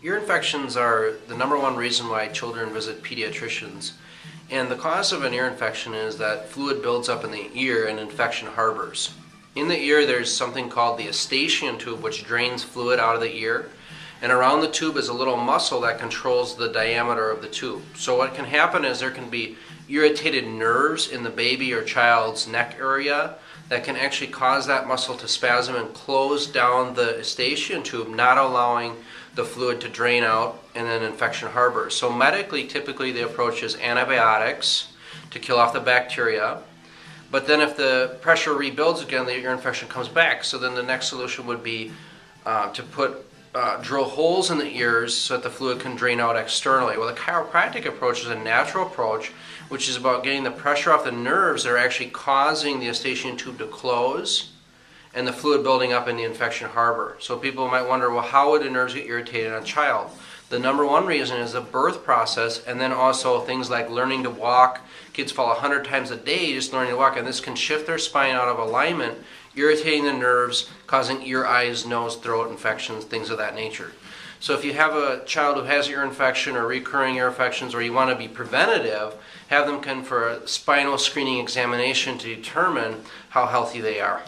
Ear infections are the #1 reason why children visit pediatricians. And the cause of an ear infection is that fluid builds up in the ear and infection harbors. In the ear there's something called the eustachian tube, which drains fluid out of the ear. And around the tube is a little muscle that controls the diameter of the tube. So what can happen is there can be irritated nerves in the baby or child's neck area that can actually cause that muscle to spasm and close down the eustachian tube, not allowing the fluid to drain out, and then infection harbors. So medically, typically the approach is antibiotics to kill off the bacteria. But then if the pressure rebuilds again, the ear infection comes back. So then the next solution would be to drill holes in the ears so that the fluid can drain out externally. Well, the chiropractic approach is a natural approach, which is about getting the pressure off the nerves that are actually causing the eustachian tube to close and the fluid building up in the infection harbor. So people might wonder, well, how would the nerves get irritated in a child? The #1 reason is the birth process, and then also things like learning to walk. Kids fall 100 times a day just learning to walk, and this can shift their spine out of alignment, irritating the nerves, causing ear, eyes, nose, throat infections, things of that nature. So if you have a child who has ear infection or recurring ear infections, or you want to be preventative, have them come for a spinal screening examination to determine how healthy they are.